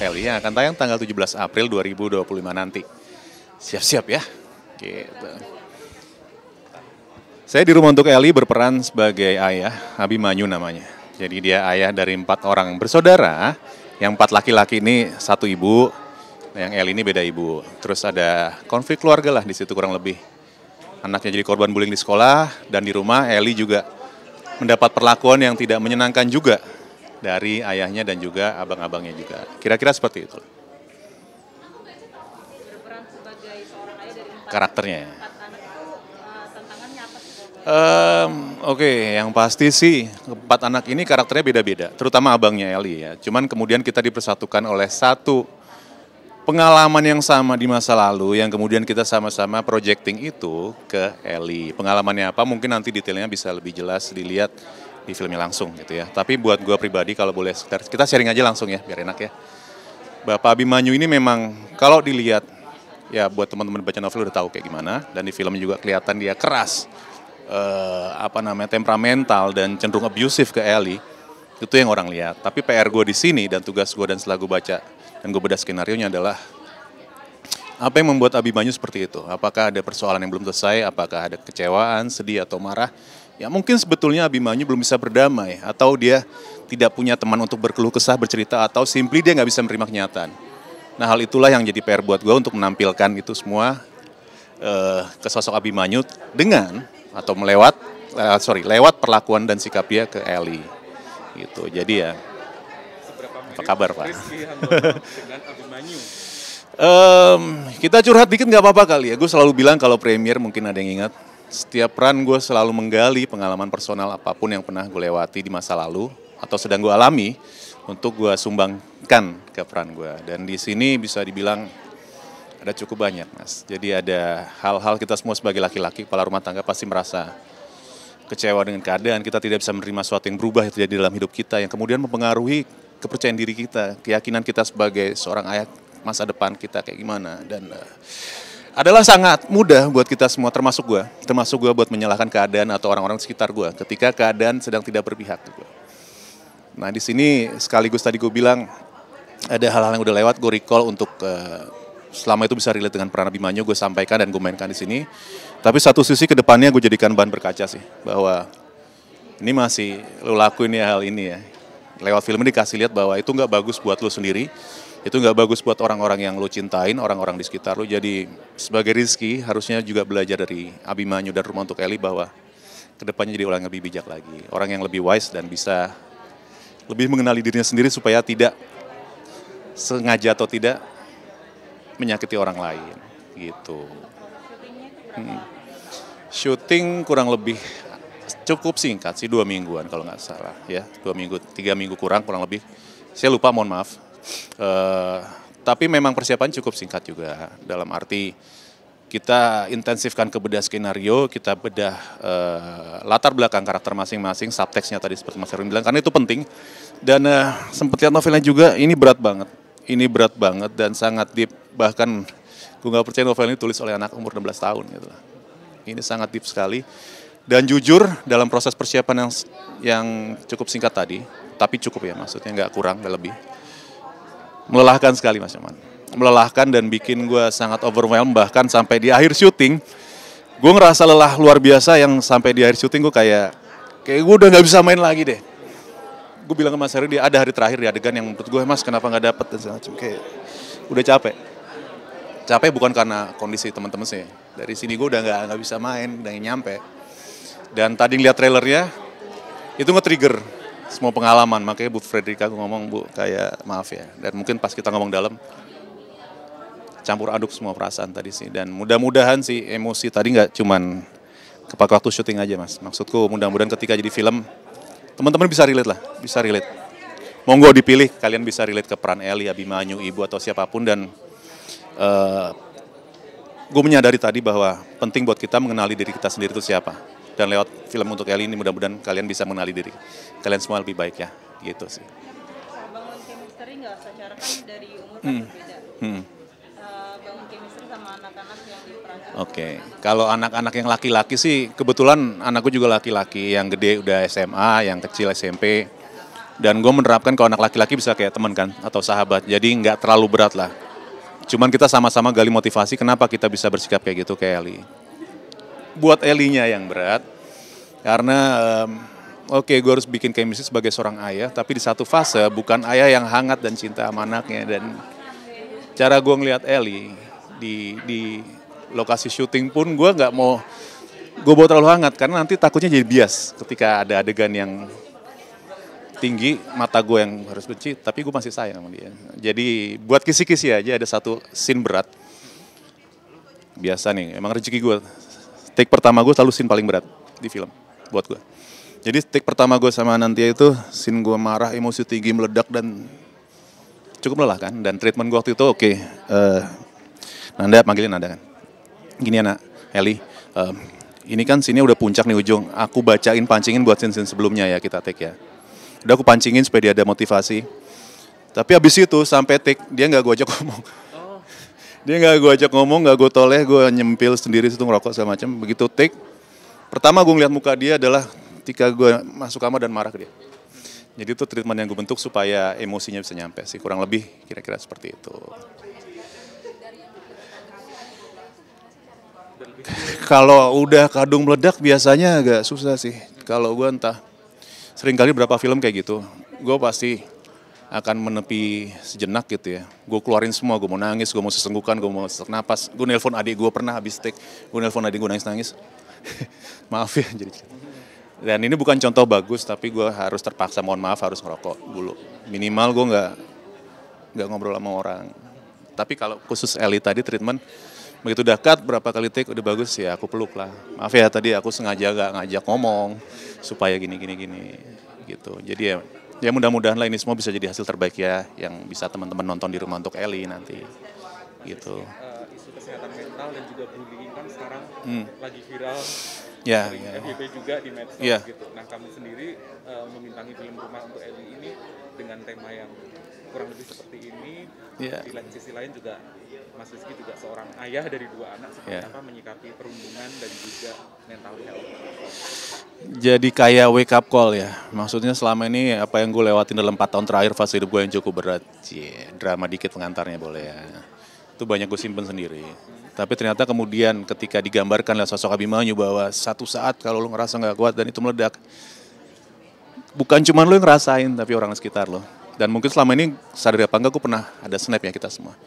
Eli yang akan tayang tanggal 17 April 2025 nanti. Siap-siap ya. Gitu. Saya di Rumah Untuk Eli berperan sebagai ayah, Abimanyu namanya. Jadi dia ayah dari 4 orang bersaudara, yang 4 laki-laki ini satu ibu, yang Eli ini beda ibu. Terus ada konflik keluarga lah di situ kurang lebih. Anaknya jadi korban bullying di sekolah, dan di rumah Eli juga mendapat perlakuan yang tidak menyenangkan juga dari ayahnya dan juga abang-abangnya juga. Kira-kira seperti itu. Berperan sebagai seorang ayah dari Karakternya ya. 4 anak itu tantangannya apa sih? Oke, yang pasti sih 4 anak ini karakternya beda-beda, terutama abangnya Eli ya. Cuman kemudian kita dipersatukan oleh satu pengalaman yang sama di masa lalu yang kemudian kita sama-sama projecting itu ke Eli. Pengalamannya apa mungkin nanti detailnya bisa lebih jelas dilihat di filmnya langsung gitu ya. Tapi buat gue pribadi kalau boleh kita sharing aja langsung ya biar enak ya. Bapak Abimanyu ini memang kalau dilihat ya buat teman-teman baca novel udah tahu kayak gimana, dan di film juga kelihatan dia keras, temperamental dan cenderung abusive ke Eli. Itu yang orang lihat. Tapi PR gue di sini dan tugas gue dan setelah gue baca dan gue bedah skenarionya adalah apa yang membuat Abimanyu seperti itu? Apakah ada persoalan yang belum selesai? Apakah ada kecewaan, sedih atau marah? Ya mungkin sebetulnya Abimanyu belum bisa berdamai, atau dia tidak punya teman untuk berkeluh kesah, bercerita, atau simply dia nggak bisa menerima kenyataan. Nah hal itulah yang jadi PR buat gue untuk menampilkan itu semua ke sosok Abimanyu dengan atau lewat perlakuan dan sikap dia ke Eli. Gitu. Jadi ya, apa kabar Pak? Rizky Handono dengan Abimanyu. Kita curhat dikit nggak apa-apa kali ya. Gue selalu bilang kalau premier mungkin ada yang ingat. Setiap peran gue selalu menggali pengalaman personal apapun yang pernah gue lewati di masa lalu atau sedang gue alami untuk gue sumbangkan ke peran gue. Dan di sini bisa dibilang ada cukup banyak mas. Jadi ada hal-hal kita semua sebagai laki-laki, kepala rumah tangga pasti merasa kecewa dengan keadaan, kita tidak bisa menerima sesuatu yang berubah yang terjadi dalam hidup kita, yang kemudian mempengaruhi kepercayaan diri kita, keyakinan kita sebagai seorang ayah, masa depan kita kayak gimana. Dan adalah sangat mudah buat kita semua, termasuk gue buat menyalahkan keadaan atau orang-orang di sekitar gue ketika keadaan sedang tidak berpihak ke gue. Nah di sini sekaligus tadi gue bilang ada hal-hal yang udah lewat, gue recall untuk selama itu bisa relate dengan peran Abimanyu, gue sampaikan dan gue mainkan di sini. Tapi satu sisi ke depannya gue jadikan bahan berkaca sih, bahwa ini masih lo lakuin ya hal ini ya. Lewat film ini dikasih lihat bahwa itu nggak bagus buat lo sendiri, itu nggak bagus buat orang-orang yang lo cintain, orang-orang di sekitar lo. Jadi sebagai Rizky harusnya juga belajar dari Abimanyu dan Rumah Untuk Eli bahwa ke depannya jadi orang yang lebih bijak lagi, orang yang lebih wise dan bisa lebih mengenali dirinya sendiri supaya tidak sengaja atau tidak menyakiti orang lain gitu. Syuting kurang lebih cukup singkat sih, 2 mingguan kalau nggak salah ya, 2 minggu, 3 minggu kurang lebih. Saya lupa, mohon maaf. Tapi memang persiapan cukup singkat juga, dalam arti kita intensifkan ke bedah skenario, kita bedah latar belakang karakter masing-masing, subteksnya tadi seperti Mas Erwin bilang, karena itu penting. Dan sempat lihat novelnya juga, ini berat banget dan sangat deep, bahkan gue nggak percaya novel ini tulis oleh anak umur 16 tahun gitu lah. Ini sangat deep sekali. Dan jujur dalam proses persiapan yang cukup singkat tadi, tapi cukup ya maksudnya, nggak kurang, nggak lebih. Melelahkan sekali Mas Yaman. Melelahkan dan bikin gue sangat overwhelmed, bahkan sampai di akhir syuting, gue ngerasa lelah luar biasa yang sampai di akhir syuting gue kayak gue udah nggak bisa main lagi deh. Gue bilang ke Mas Heri, ada hari terakhir di adegan yang menurut gue, Mas kenapa nggak dapet dan segala macam, kayak udah capek. Capek bukan karena kondisi teman-teman sih. Dari sini gue udah nggak bisa main, udah nyampe. Dan tadi ngeliat trailernya, itu nge-trigger semua pengalaman. Makanya Bu Fredrika gue ngomong, Bu kayak maaf ya. Dan mungkin pas kita ngomong dalam, campur aduk semua perasaan tadi sih. Dan mudah-mudahan sih emosi tadi nggak cuman kepake waktu syuting aja mas. Maksudku mudah-mudahan ketika jadi film, teman-teman bisa relate lah, bisa relate. Monggo dipilih, kalian bisa relate ke peran Eli, Abimanyu, Ibu atau siapapun. Dan gue menyadari tadi bahwa penting buat kita mengenali diri kita sendiri itu siapa. Dan lewat film Untuk Eli ini mudah-mudahan kalian bisa mengenali diri kalian semua lebih baik ya, gitu sih. Bangun chemistry nggak, secara kan dari umur kan berbeda. Bangun chemistry sama anak-anak yang diperankan. Oke, kalau anak-anak yang laki-laki sih kebetulan anakku juga laki-laki, yang gede udah SMA, yang kecil SMP. Dan gue menerapkan kalau anak laki-laki bisa kayak teman kan, atau sahabat. Jadi nggak terlalu berat lah. Cuman kita sama-sama gali motivasi kenapa kita bisa bersikap kayak gitu kayak Ellie. Buat Ellie-nya yang berat, karena oke, gue harus bikin chemistry sebagai seorang ayah, tapi di satu fase bukan ayah yang hangat dan cinta sama anaknya. Dan cara gue ngeliat Ellie di lokasi syuting pun gue nggak mau gue bawa terlalu hangat, karena nanti takutnya jadi bias ketika ada adegan yang tinggi, mata gue yang harus benci, tapi gue masih sayang sama dia. Jadi buat kisi-kisi aja ada satu scene berat. Biasa nih, emang rezeki gue. Take pertama gue selalu scene paling berat di film, buat gue. Jadi take pertama gue sama Nantia itu, scene gue marah, emosi tinggi, meledak, dan cukup lelah kan. Dan treatment gue waktu itu oke. Nanda, panggilin Nanda kan. Gini anak, Ellie, ini kan scene-nya udah puncak nih ujung. Aku bacain, pancingin buat scene-scene sebelumnya ya, kita take ya. Udah aku pancingin supaya dia ada motivasi. Tapi abis itu sampai take, dia nggak gue ajak ngomong. Dia nggak gue ajak ngomong, nggak gue toleh, gue nyempil sendiri situ ngerokok segala macam. Begitu take, pertama gue ngeliat muka dia adalah ketika gue masuk kamar dan marah ke dia. Jadi itu treatment yang gue bentuk supaya emosinya bisa nyampe sih, kurang lebih kira-kira seperti itu. Kalau udah kadung meledak biasanya agak susah sih. Kalau gue entah. Seringkali berapa film kayak gitu, gue pasti akan menepi sejenak gitu ya. Gue keluarin semua, gue mau nangis, gue mau sesenggukan, gue mau sesak napas. Gue nelpon adik gue pernah habis take, gue nelpon adik gue nangis-nangis. Maaf ya jadi. Dan ini bukan contoh bagus, tapi gue harus terpaksa mohon maaf harus ngerokok dulu. Minimal gue nggak ngobrol sama orang. Tapi kalau khusus Ellie tadi treatment, begitu dekat berapa kali take udah bagus ya aku peluk lah. Maaf ya tadi aku sengaja gak ngajak ngomong supaya gini gitu. Jadi ya mudah-mudahan lah ini semua bisa jadi hasil terbaik ya yang bisa teman-teman nonton di rumah untuk Ellie nanti gitu. Isu kesehatan mental dan juga bullying kan sekarang lagi viral. Ya. FYP juga di medsos gitu. Nah kamu sendiri membintangi film Rumah untuk Ellie ini dengan tema yang kurang lebih seperti ini. Di sisi lain juga Mas Rizky juga seorang ayah dari 2 anak, seperti apa menyikapi perundungan dan juga mental health? Jadi kayak wake up call ya, maksudnya selama ini apa yang gue lewatin dalam 4 tahun terakhir fase hidup gue yang cukup berat, drama dikit pengantarnya boleh ya, itu banyak gue simpen sendiri. Tapi ternyata kemudian ketika digambarkan oleh sosok Abimanyu bahwa satu saat kalau lo ngerasa gak kuat dan itu meledak, bukan cuma lo yang ngerasain tapi orang sekitar lo. Dan mungkin selama ini sadar apa enggak gue pernah ada snap ya kita semua.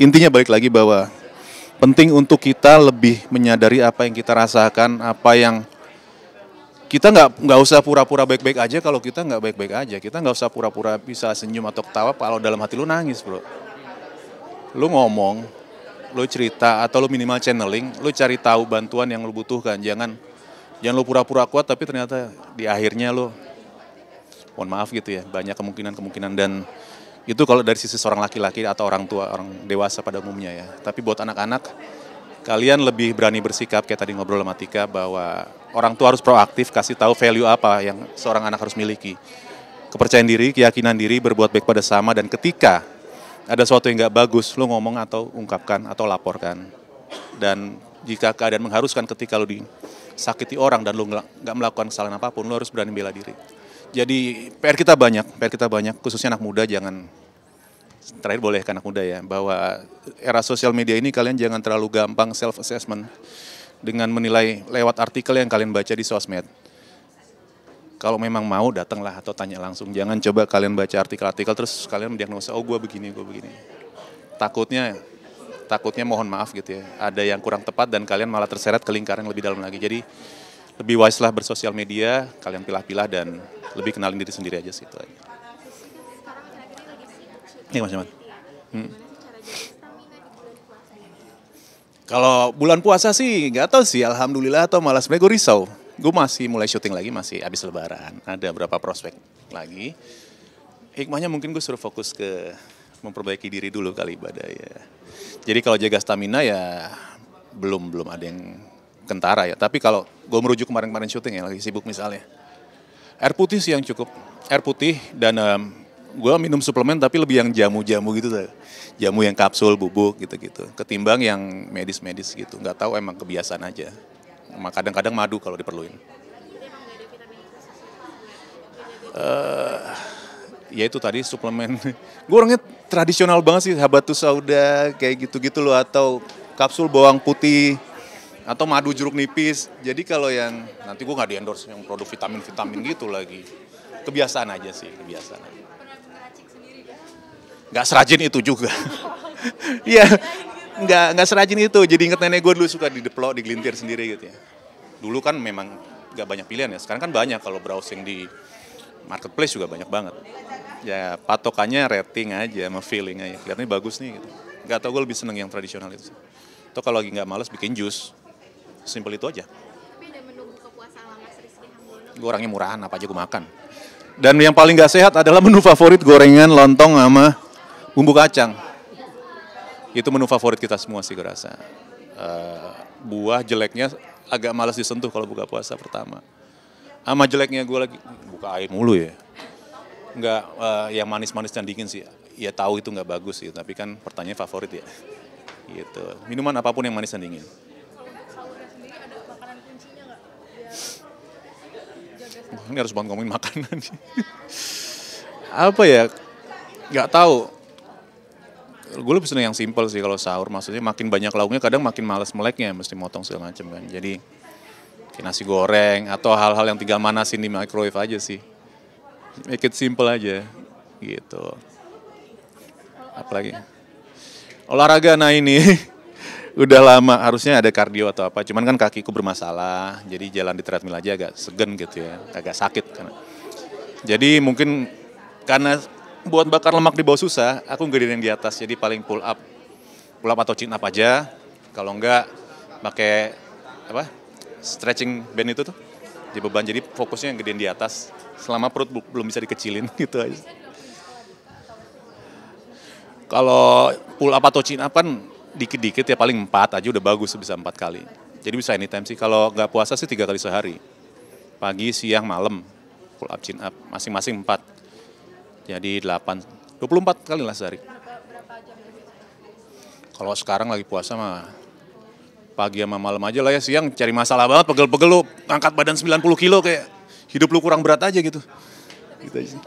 Intinya balik lagi bahwa penting untuk kita lebih menyadari apa yang kita rasakan, apa yang kita nggak usah pura-pura baik-baik aja kalau kita nggak baik-baik aja. Kita nggak usah pura-pura bisa senyum atau ketawa kalau dalam hati lu nangis bro. Lu ngomong, lu cerita atau lu minimal channeling, lu cari tahu bantuan yang lu butuhkan. Jangan lu pura-pura kuat tapi ternyata di akhirnya lu, mohon maaf gitu ya, banyak kemungkinan dan itu kalau dari sisi seorang laki-laki atau orang tua, orang dewasa pada umumnya ya. Tapi buat anak-anak, kalian lebih berani bersikap kayak tadi ngobrol sama Tika bahwa orang tua harus proaktif, kasih tahu value apa yang seorang anak harus miliki. Kepercayaan diri, keyakinan diri, berbuat baik pada sama, dan ketika ada sesuatu yang nggak bagus, lo ngomong atau ungkapkan atau laporkan. Dan jika keadaan mengharuskan ketika lo disakiti orang dan lo nggak melakukan kesalahan apapun, lo harus berani bela diri. Jadi PR kita banyak, khususnya anak muda. Jangan, terakhir boleh ke anak muda ya, bahwa era sosial media ini kalian jangan terlalu gampang self-assessment dengan menilai lewat artikel yang kalian baca di sosmed. Kalau memang mau datanglah atau tanya langsung, jangan coba kalian baca artikel-artikel terus kalian mendiagnosa, oh gue begini. Takutnya mohon maaf gitu ya, ada yang kurang tepat dan kalian malah terseret ke lingkaran yang lebih dalam lagi. Jadi lebih wise lah bersosial media, kalian pilah-pilah dan lebih kenalin diri sendiri aja sih itu aja. Iya Mas Yaman. Kalau bulan puasa sih nggak tahu sih, alhamdulillah atau malah sebenarnya gue risau. Gue masih mulai syuting lagi, masih habis lebaran. Ada berapa prospek lagi. Hikmahnya mungkin gue suruh fokus ke memperbaiki diri dulu kali ibadah ya. Jadi kalau jaga stamina ya belum ada yang kentara ya. Tapi kalau gue merujuk kemarin syuting ya, lagi sibuk misalnya. Air putih sih yang cukup. Air putih dan gue minum suplemen tapi lebih yang jamu-jamu gitu. Jamu yang kapsul, bubuk gitu-gitu. Ketimbang yang medis-medis gitu. Nggak tahu emang kebiasaan aja. Kadang-kadang madu kalau diperluin. Ya itu tadi suplemen. Gue orangnya tradisional banget sih, habatus sauda kayak gitu-gitu loh, atau kapsul bawang putih, atau madu jeruk nipis. Jadi kalau yang, nanti gue nggak di-endorse yang produk vitamin-vitamin gitu lagi. Kebiasaan aja sih, kebiasaan aja. Nggak serajin itu juga. Iya, nggak serajin itu. Jadi inget nenek gue dulu suka dideplok, digelintir sendiri gitu ya. Dulu kan memang nggak banyak pilihan ya, sekarang kan banyak kalau browsing di marketplace juga banyak banget. Ya patokannya rating aja sama feeling aja, kelihatannya bagus nih gitu. Nggak tau, gue lebih seneng yang tradisional itu. Atau kalau lagi nggak males bikin jus, simpel itu aja. Tapi ada menu buka puasa ala Mas Rizky Hanggono. Gue orangnya murahan, apa aja gue makan. Dan yang paling nggak sehat adalah menu favorit gorengan, lontong sama bumbu kacang. Itu menu favorit kita semua sih gue rasa. Buah jeleknya agak malas disentuh kalau buka puasa pertama. Sama jeleknya gue lagi buka air mulu ya. Nggak, yang manis-manis dan dingin sih. Ya tahu itu nggak bagus sih, tapi kan pertanyaan favorit ya. Gitu. Minuman apapun yang manis dan dingin. Kalau untuk sahurnya sendiri ada makanan kuncinya nggak? Biar jaga Ini harus banget ngomongin makanan. Apa ya? Nggak tahu. Gue lebih seneng yang simpel sih kalau sahur. Maksudnya makin banyak lauknya kadang makin males meleknya. Mesti motong segala macam kan. Jadi kayak nasi goreng atau hal-hal yang tinggal manasin di microwave aja sih. Make it simple aja. Gitu. Apalagi olahraga, nah ini udah lama harusnya ada kardio atau apa. Cuman kan kakiku bermasalah. Jadi jalan di treadmill aja agak segen gitu ya. Agak sakit kan. Jadi mungkin karena buat bakar lemak di bawah susah, aku gedein yang di atas, jadi paling pull up atau chin up aja. Kalau enggak pakai apa? Stretching band itu tuh, di beban. Jadi fokusnya yang gedein di atas, selama perut belum bisa dikecilin gitu aja. Kalau pull up atau chin up kan dikit-dikit ya, paling 4 aja udah bagus, bisa 4 kali. Jadi bisa anytime sih. Kalau nggak puasa sih 3 kali sehari, pagi, siang, malam, pull up, chin up, masing-masing 4. Jadi 24 kali lah sehari. Kalau sekarang lagi puasa mah pagi sama malam aja lah ya, siang cari masalah banget, pegel-pegel lu, angkat badan 90 kilo kayak hidup lu kurang berat aja gitu. Gitu aja sih.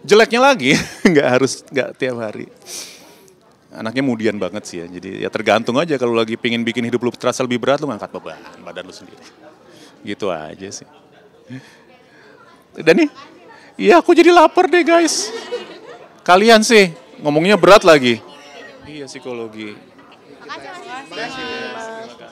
Jeleknya lagi, nggak tiap hari. Anaknya mudian banget sih ya, jadi ya tergantung aja, kalau lagi pingin bikin hidup lu terasa lebih berat, lu ngangkat beban badan lu sendiri. Gitu aja sih. Dan nih, iya aku jadi lapar deh guys. Kalian sih, ngomongnya berat lagi. Iya psikologi. Makasih Mas Rizky.